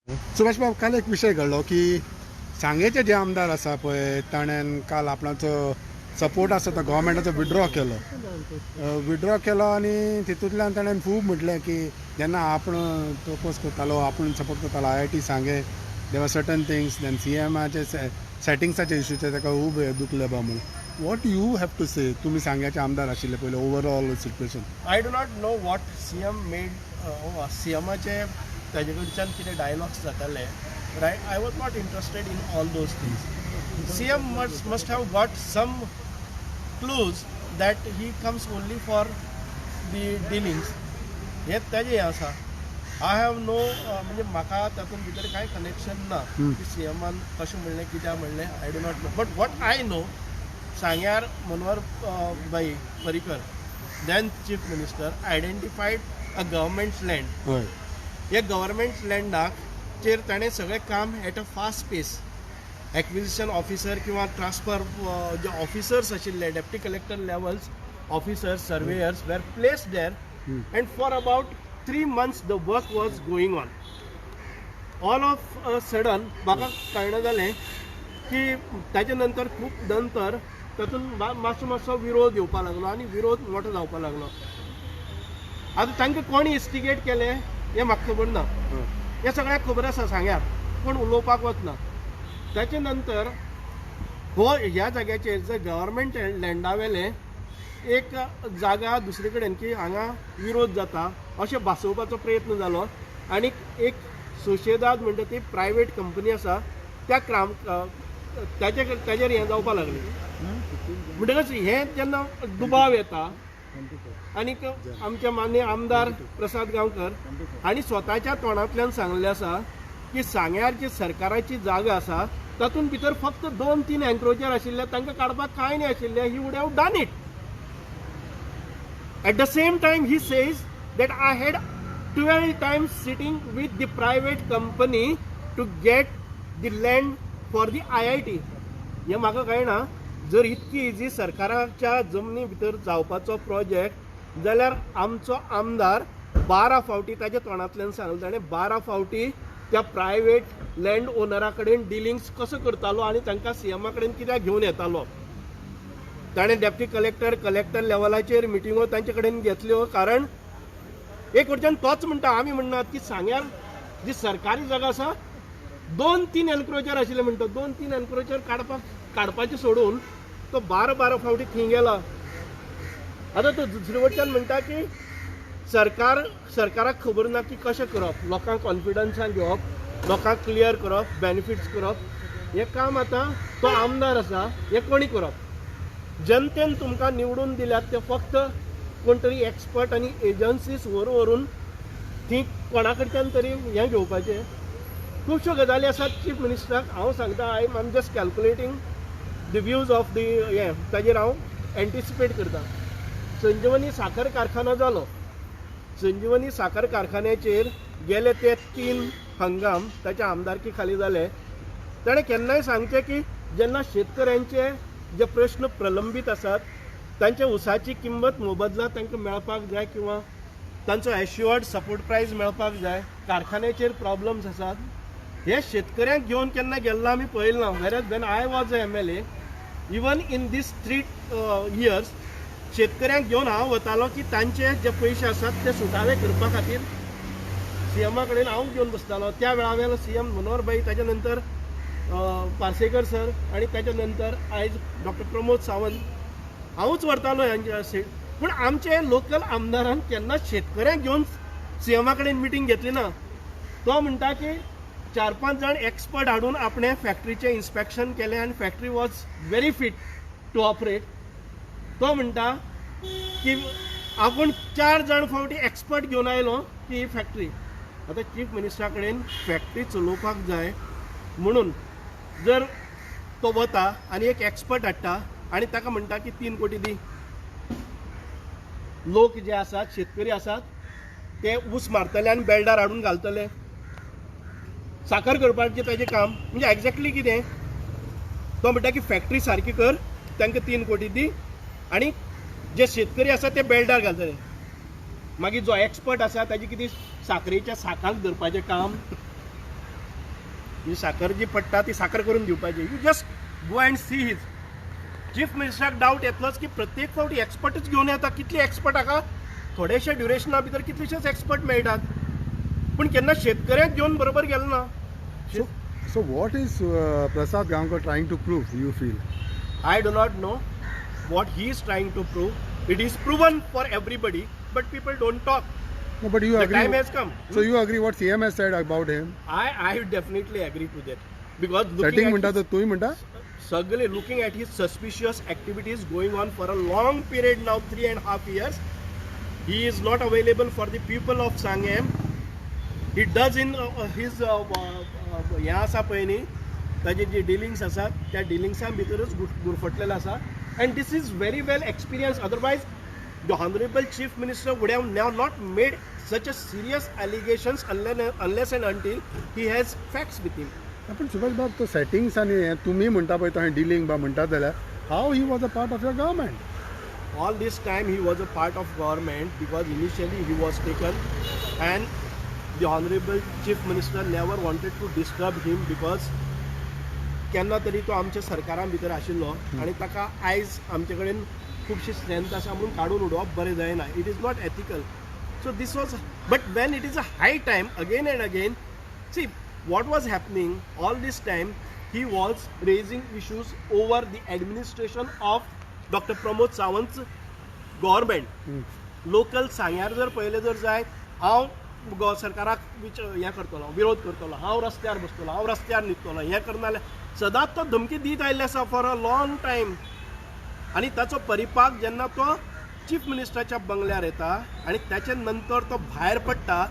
सुभाष बाब, काल एक विषय घडलो की सांगेचे जे आमदार आसा पळय ताणें काल आपणाचो सपोर्ट आसा तो गव्हर्मेंटाचो विड्रॉ केलो आनी तितूंतल्यान ताणें खूब म्हटलें की जेन्ना आपण प्रपोज करतालो आपूण सपोर्ट करतालो IIT सांगे देवर सर्टन थिंग्स देन CMचे सेटिंग्साचे इश्यूचे ताका खूब दुखलें बा म्हणून. What you have to say? तुमी सांग्याचे आमदार आशिल्ले पयले overall situation. I do not know what CM made CMचे ताजे कडच्यान कितें डायलॉग्स जाताले right. I was not interested in all those things. CM must have got some clues that he comes only for the dealings. हे ताजें हें आसा. I have no म्हणजे म्हाका तातूंत भितर कांय कनेक्शन ना की CMन कशें म्हणलें कित्याक म्हणलें. I do not no. But what I know, सांग्यार मनोहर भाई Parrikar then Chief Minister identified a government land. हय. या गव्हर्मेंट लँडाक चेर ताणें सगळें काम at a fast pace. Acquisition officer किंवा ट्रान्सफर जे ऑफिसर्स आशिल्ले deputy collector levels officers surveyors were placed there and for about 3 months the work was going on. All of a sudden म्हाका कळना जालें की ताचे नंतर खूब नंतर तातूंत मातसो विरोध येवपाक लागलो आनी विरोध मोठो जावपाक लागलो. आतां तांकां कोण इन्स्टिगेट केलें हें म्हाका खबर ना. हें सगळ्याक खबर आसा सांग्यार, पूण उलोवपाक वचना. ताचे नंतर ह्या जाग्याचेर जर गव्हर्मेंट लँडावेले एक जागा दुसरे कडेन की हांगा विरोध जाता अशें भासोवपाचो प्रयत्न जालो आनी एक सोशेदाद म्हणटा ती प्रायवेट कंपनी आसा त्या ताजेर हें जावपाक लागलें. म्हणटकच हें जेन्ना दुबाव येता आनी आमचे मान्य आमदार प्रसाद गांवकर हांणी स्वताच्या तोंडांतल्यान सांगलें आसा की सांग्यार जी सरकाराची जागा आसा तातूंत भितर फक्त 2-3 एन्क्रोचर आशिल्ले, तांकां काडपाक कांय न्ही आशिल्लें. He would have done it. At the same time he says that I had 12 times sitting with the private company to get the land for the IIT. हें म्हाका कळना. जर इतकी इजी सरकाराच्या जमनी भितर जावपाचो प्रोजेक्ट जाल्यार आमचो आमदार 12 फावटी ताच्या तोंडांतल्यान सांगलें ताणें 12 फावटी त्या प्रायवेट लँड ओनरा कडेन डिलिंग्स कसो करतालो आनी तांकां CM कडेन कित्याक घेवन येतालो. ताणें डेप्टी कलेक्टर लेवलाचेर मिटिंगो तांचे कडेन घेतल्यो. कारण एक वटच्यान तोच म्हणटा, आमी म्हणनात की सांग्यार जी सरकारी जागा आसा 2-3 एन्क्रोचर आशिल्ले म्हणटा. 2-3 एन्क्रोचर काडपाचें सोडून तो 12 फावटी थंय गेला. आतां तो दुसरे वटच्यान म्हणटा की सरकाराक खबर ना की कशें करप, लोकांक कॉन्फिडन्सान घेवप, लोकांक क्लियर करप, बेनिफिट्स करप. हें काम आतां तो आमदार आसा हें कोणी करप. जनतेन तुमकां निवडून दिल्यात ते फक्त कोण तरी एक्सपर्ट आनी एजन्सीज व्हरून थंय कोणा कडच्यान तरी हें घेवपाचें. खुबश्यो गजाली आसात. चीफ मिनिस्टराक हांव सांगता, I am just calculating the views of the हें ताजेर हांव एंटिसिपेट करता. संजीवनी साखर कारखानो जालो. संजीवनी साखर कारखान्याचेर गेले ते 3 हंगाम ताच्या आमदारकी खाली जाले. ताणें केन्नाय सांगचें की जेन्ना शेतकऱ्यांचे जे प्रश्न प्रलंबीत आसात तांच्या उसाची किंमत मोबदला तांकां मेळपाक जाय किंवा तांचो एश्युअर्ड सपोर्ट प्रायस मेळपाक जाय. कारखान्याचेर प्रॉब्लम्स आसात. हे शेतकऱ्यांक घेवन केन्ना गेल्लो आमी पळयलें ना. Whereas when I was a MLA even in these 3 years शेतकऱ्यांक घेवन हांव वतालो की तांचे जे पयशे आसात ते सुटावे करपा खातीर CM कडेन हांव घेवन बसतालो. त्या वेळावेलो CM मनोहर भाई, ताच्या नंतर पार्सेकर सर आनी ताच्या नंतर आयज डॉक्टर प्रमोद सावंत हांवूच व्हरतालो ह्यांचे. पूण आमचे लोकल आमदारान केन्ना शेतकऱ्यांक घेवन CM कडेन मिटींग घेतली ना. तो म्हणटा की 4-5 जाण एक्सपर्ट हाडून आपणे फॅक्टरीचें इन्स्पेक्शन केलें आनी factory was very fit to operate. तो म्हणटा की आपूण 4 जाण फावटी एक्सपर्ट घेवन आयलो की ही फॅक्टरी. आतां चीफ मिनिस्टरा कडेन फॅक्टरी चलोवपाक जाय म्हणून जर तो वता आनी एक एक्सपर्ट हाडटा आनी ताका म्हणटा की 3 कोटी दी. लोक जे आसात, शेतकरी आसात, ते ऊस मारतले आनी बेल्डार हाडून घालतले. साखर करपाचें ताजें काम म्हणजे एक्झॅक्टली कितें. तो म्हणटा की फॅक्टरी सारकी कर, तांकां 3 कोटी दी आनी जे शेतकरी आसा ते बेल्डार घालतले. मागीर जो एक्सपर्ट आसा ताजें कितें साखरेच्या साकांक धरपाचें काम ही साखर जी पडटा ती साखर करून दिवपाची. You just go and see his. Chief मिनिस्टराक डावट येतलोच की प्रत्येक फावटी एक्सपर्टच घेवन येता. कितले एक्सपर्ट हाका थोडेशे ड्युरेशना भितर कितलेशेच एक्सपर्ट मेळटात, पूण केन्ना शेतकऱ्याक घेवन बरोबर गेलो ना. So what is Prasad Gamkar trying to prove, you feel? I do not know what he is trying to prove. It is proven for everybody, but people don't talk. No, but you The agree. time has come. So you agree what CM has said about him? I definitely agree to that. Because Setting looking म्हणटा at तर तूही म्हणटा? Sagle, looking at his suspicious activities going on for a long period now, 3.5 years, he is not available for the people of Sangam. He does in his ह्या आसा पळय न्ही ताजे जे डिलिंग्स आसात त्या डिलिंग्सां भितरच गुरफटलेलो आसा. And this is very well experience. Otherwise the honourable chief minister would have now not made such a serious allegations unless and until he has facts with him. पण सुभाष बाब तो सेटिंग्स आनी हें तुमी म्हणटा पळय तो डिलिंग बा म्हणटा जाल्यार हाव he was a part of your government. All this time he was a part of government because initially he was taken and the honorable chief minister never wanted to disturb him because केन्ना तरी तो आमच्या सरकारां भितर आशिल्लो आनी ताका आयज आमचे कडेन खुबशी स्ट्रेंथ आसा म्हणून काडून उडोवप बरें जायना. It is not ethical. So this was but when it is a high time again and again see what was happening all this time he was raising issues over the administration of doctor Pramod Sawant government. Local सांग्यार जर पळयलें जर जायत हांव सरकाराक हें करतलो, विरोध करतलो, हांव रस्त्यार बसतलो, हांव रस्त्यार न्हिदतलो, हें करना जाल्यार सदांच तो धमकी दीत आयिल्लो आसा फॉर अ लॉंग टायम. आनी ताचो परिपाक जेन्ना तो चीफ मिनिस्टराच्या बंगल्यार येता आनी त्याचे नंतर तो भायर पडटा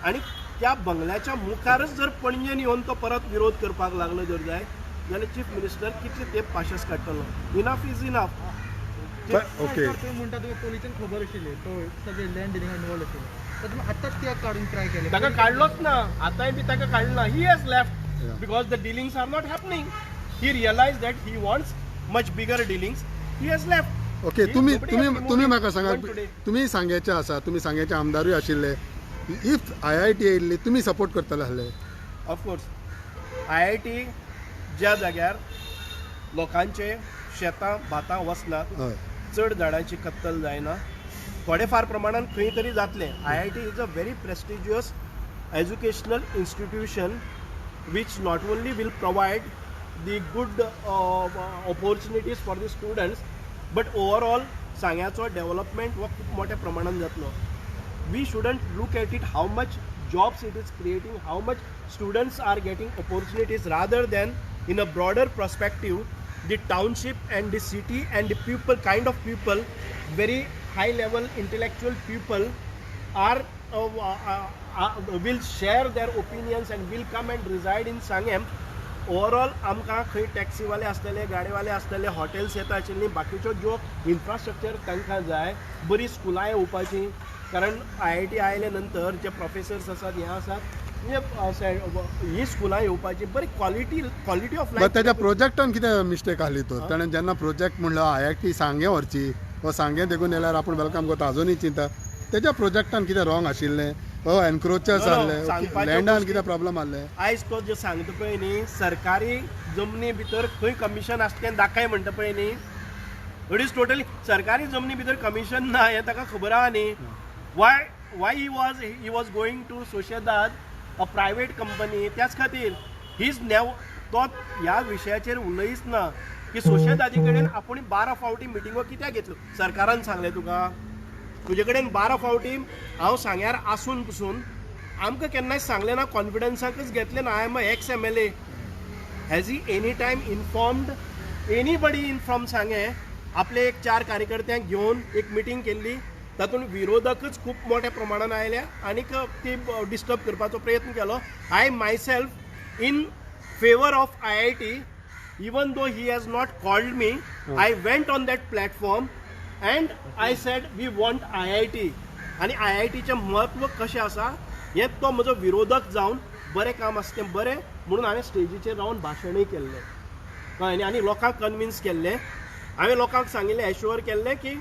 आनी त्या बंगल्याच्या मुखारच जर पणजेन येवन तो परत विरोध करपाक लागलो जर जाय जाल्यार चीफ मिनिस्टर कितले तेंप पाशस काडटलो. Enough is enough. ओके म्हणटा तुका पोलिसांक खबर आशिल्ली तो सगळे लँड डिलिंगान इन्वॉल्व आशिल्लो, तर तुमी आतांच कित्याक काडून ट्राय केले? ताका काडलोच ना. आतांय बी ताका काडला. He has left because the dealings are not happening. He realise that he wants much bigger dealings. He has left. Okay तुम्ही म्हाका सांगा तुमी सांग्याचे आसा, तुमी सांग्याचे आमदारूय आशिल्ले. इफ IIT येयल्ली तुमी सपोर्ट करतले आसले? ऑफकोर्स IIT ज्या जाग्यार लोकांचे शेतां भातां वचनात, हय चड झाडांची कत्तल जायना, थोडे फार प्रमाणात खंय तरी जातले. IIT is a very prestigious educational institution which not only will provide the good opportunities for the students but overall सांग्याचो डेव्हलपमेंट हो खूप मोठ्या प्रमाणात जातलो. We shouldn't look at it how much jobs it is creating, how much students are getting opportunities, rather than in a broader perspective the township and the city and the people, kind of people, very high level intellectual people are will share their opinions and will come and reside in Sangam. Overall आमकां खंय टॅक्सीवाले आसतले, गाडीवाले आसतले, hotels येता आशिल्लीं, बाकीच्यो ज्यो infrastructure तांकां जाय, बरी स्कुलां येवपाची. कारण IIT आयले नंतर जे प्रोफेसर्स आसात हे आसात म्हणजे ही स्कुलां येवपाची बरी क्वॉलिटी ऑफ बट लायफ. त्याच्या प्रोजेक्टान कितें मिस्टेक आहली तो ताणें जेन्ना प्रोजेक्ट म्हणलो IIT सांगे व्हरची वा सांगे देखून येयल्यार आपूण वेलकम करता अजुनूय चिंता तेच्या प्रोजेक्टान कितें रॉंग आशिल्लें वा एनक्रोचर्स आहले, लँडान कितें प्रॉब्लम आहले? आयज तो जे सांगता पळय न्ही सरकारी जमनी भितर खंय कमिशन आसता तें दाखय म्हणटा पळय न्ही, इट इज टोटली सरकारी जमनी भितर कमिशन ना हें ताका खबर आहा न्ही. Why he was going to सोशेदाद अ प्रायवेट कंपनी. त्याच खातीर हीज तो ह्या विशयाचेर उलयच ना की सोशेदादी कडेन आपूण 12 फावटी मिटिंगो कित्याक घेतल्यो. सरकारान सांगलें तुका तुजे कडेन 12 फावटी हांव सांग्यार आसून पसून आमकां केन्नाय सांगलें ना, कॉन्फिडन्साकच घेतलें ना. I am ex MLA. Has he any time informed anybody in from Sanguem? आपले एक 4 कार्यकर्त्यांक घेवन एक मिटींग केल्ली, तातूंत विरोधकच खूब मोठ्या प्रमाणात आयल्या आनीक ती डिस्टर्ब करपाचो प्रयत्न केलो. I myself in favour of IIT, even though he has not called me, I went on that platform and I said we want IIT. आणि IITचें म्हत्व कशें आसा हें तो म्हजो विरोधक जावन बरें काम आसा तें बरें म्हणून हांवें स्टेजीचेर रावन भाशणूय केल्लें कळ्ळें आनी लोकांक कन्विन्स केल्लें. हांवें लोकांक सांगिल्लें, एश्युअर केल्लें की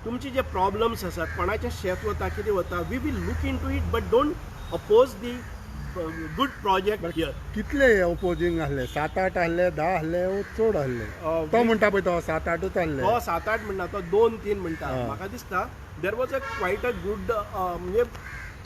तुमचे जे प्रॉब्लम्स आसात, कोणाचें शेत वता, कितें वता, we will look into it but don't oppose the good project here. कितले ओपोजिंग आहले 7-8 आहले 10 आहले वो चड आहले तो म्हणटा पळय तो 7-8च आहले तो 7-8 म्हणटा तो 2-3 म्हणटा हा. म्हाका दिसता there was a quiet a good म्हणजे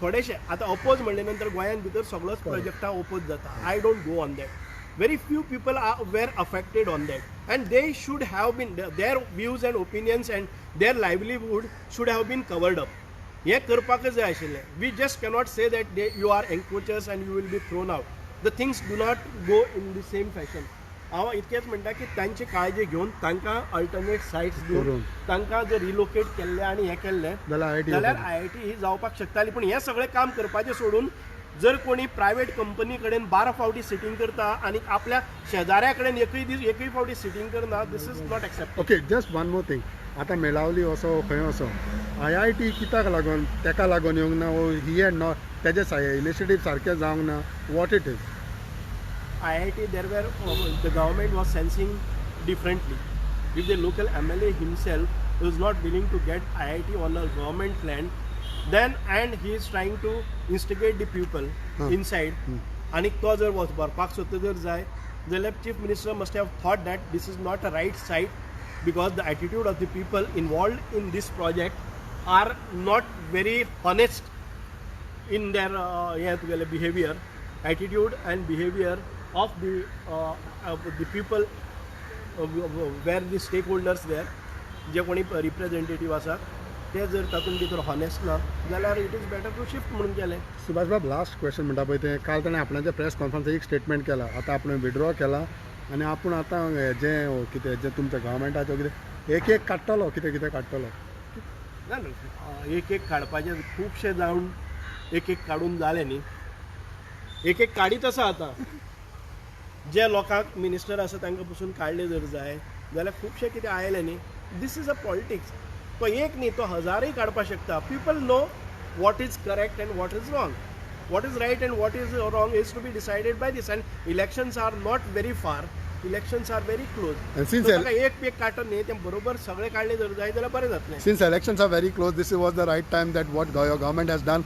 थोडेशे आतां अपोज म्हणले नंतर गोंयान भितर सगळोच प्रोजेक्टा ओपोज जाता I don't go on that very few people were affected on that and they should have been their views and opinions and their livelihood should have been covered up हे करपाकच जाय आशिल्लें we just cannot say that you are encroachers and you will be thrown out the things do not go in the same fashion हांव इतकेंच म्हणटा की तांची काळजी घेवन तांकां अल्टरनेट सायट्स दिवन तांकां जर रिलोकेट केल्ले आनी हें केल्लें जाल्यार IIT ही जावपाक शकताली पूण हें सगळें काम करपाचें सोडून जर कोणी प्रायवेट कंपनी कडेन 12 फावटी सिटींग करता आणि आपल्या शेजाऱ्या कडेन एकूय फावटी सिटींग करना this is not acceptable. Okay just one more thing आतां मेलावली असो खंय असो IIT कित्याक लागून तेका लागून येवंक ना वो ही एंड नॉट तेजे इनिशिएटीव सारके जावंक ना what it is IIT there were the government was sensing differently. If the local MLA himself is not willing to get IIT on a government land, then and he is trying to instigate the people inside. आणि तो जर व्हरपाक सोदता जर जाय जाल्यार chief minister must have thought that this is not a right site because the attitude of the people involved in this project are not very honest in their behavior, attitude and behavior of the people where the stakeholders there जे कोणी representative आसा ते जर तातूंत भितर honest ना जाल्यार it is better to shift म्हणून केलें. सुभाष बाब लास्ट क्वेश्चन म्हणटा पळय तें काल ताणें आपणाच्या प्रेस कॉन्फरन्साक एक स्टेटमेंट केला आतां आपण विड्रॉ केला आनी आपूण आतां जें कितें जें तुमच्या गव्हर्मेंटाचो कितें एक काडटलो कितें काडटलो ना एक काडपाचें खुबशे जावन एक काडून जालें न्ही एक काडीत आसा आतां जे लोकांक मिनिस्टर आसा तांकां पसून काडले जर जाय जाल्यार खुबशे कितें आयले न्ही दीस इज अ पॉलिटिक्स तो एक न्ही तो हजारय काडपाक शकता people know what is correct and what is wrong what is right and what is wrong is to be decided by these and elections are not very far elections are very close एक काडटो न्ही तें बरोबर सगळे काडले जर जाय जाल्यार बरें जातलें. Since elections are very close, this was the right time that what your government has done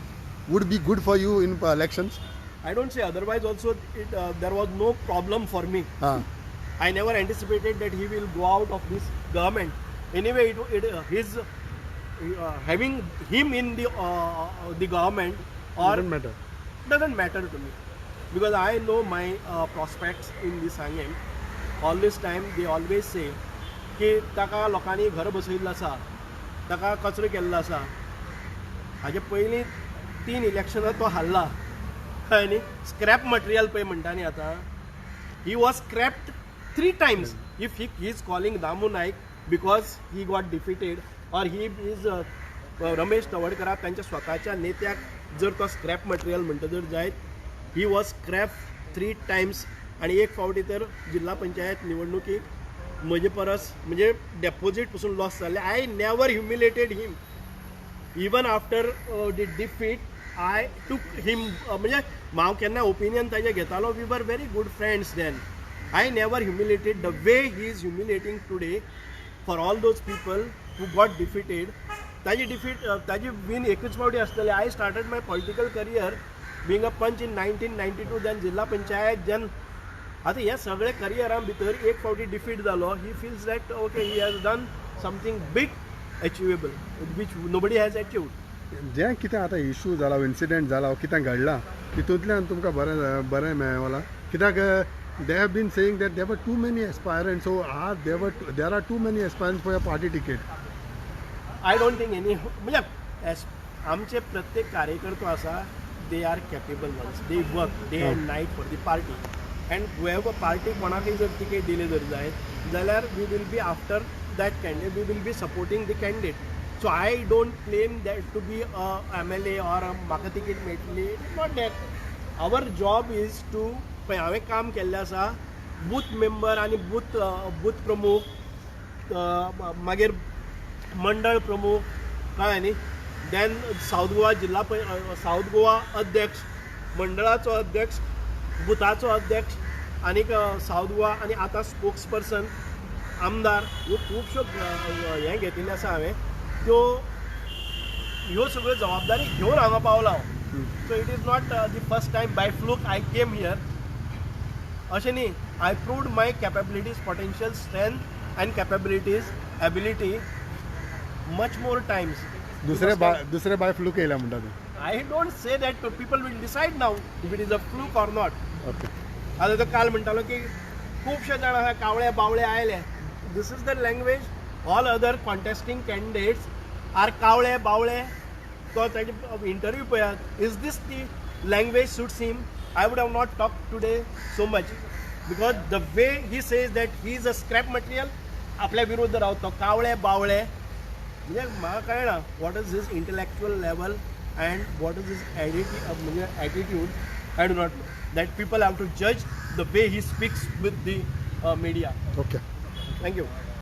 would be good for you in elections. I don't say otherwise also there was no problem for me. I never anticipated that he will go out of this government. Anyway, his having him in the government or doesn't matter to me because I know my prospects in this Sangam. All this time they always say की ताका लोकांनी घर बसयल्लो आसा ताका कचरो केल्लो आसा हाजे पयलीं 3 इलेक्शनां तो हारला कळ्ळें न्ही स्क्रॅप मटेरियल पळय म्हणटा न्ही आतां he was स्क्रॅप्ड 3 times if he is calling Damu Naik because he got defeated or he is Ramesh तवडकराक तांच्या स्वताच्या नेत्याक जर तो स्क्रॅप मटेरियल म्हणटा जर जायत ही वॉज स्क्रॅप 3 times आणि एक फावटी तर जिल्हा पंचायत निवडणुकीक म्हजे परस म्हणजे डेपोजीट पसून लॉस जाल्ले I never humiliated him even after the defeat I took him म्हणजे हांव केन्ना ओपिनियन ताजें घेतालो we were very good friends then I never humiliated the way he is humiliating today for all those people who got defeated. Taji win ekच फावटी आसतले. I started my political career being a punch in 1992 then जिल्हा panchayat then आता ह्या सगळे करियरां भितर एक फावटी defeat जालो he feels that okay he has done something big achievable which nobody has achieved. जें कितें आतां इशू जाला इन्सिडेंट जाला कितें घडलां तितूंतल्यान तुमकां बरें मेळ्ळां कित्याक they have been saying that there were too many aspirants so there are too many aspirants for a party ticket. I don't think any म्हणजे आमचे प्रत्येक कार्यकर्तो आसा they are capable ones they work day and night for the party and whoever party कोणाकय जर ticket दिले जर जाय जाल्यार we will be after that candidate we will be supporting the candidate so I don't claim that to be a MLA or a म्हाका ticket मेळटली not that our job is to पळय हांवें काम केल्लें आसा बूथ मेंबर आनी booth प्रमुख मागीर मंडळ प्रमुख कळ्ळें न्ही देन साऊथ गोवा जिल्हा साऊथ गोवा अध्यक्ष मंडळाचो अध्यक्ष बुथाचो अध्यक्ष आनीक साऊथ गोवा आनी आतां स्पोक्स पर्सन आमदार ह्यो खुबश्यो हें घेतिल्ले आसा हांवें त्यो ह्यो सगळ्यो जबाबदारी घेवन हांगा पावला हांव so it is not the first time by fluke I came here अशें न्ही I proved my capabilities potential strength and capabilities ability much more Times दुसरे बाय फ्लूक येयला म्हणटा तूं I don't say that people will decide now if it is a fluke or not. Okay आता तो काल म्हणटालो की खूबशे जाण आहा कावळे बावळे आयले this is the language all other contesting candidates are कावळे बावळे तो ताजे इंटरव्यू पळयात is this the language suits him I would have not talk today so much because the way he says that he is a scrap material आपल्या विरुद्ध रावतो कावळे बावळे म्हणजे म्हाका कळना what is his intellectual level and what is his attitude. I do not know. That people have to judge the way he speaks with the media. Okay Thank you.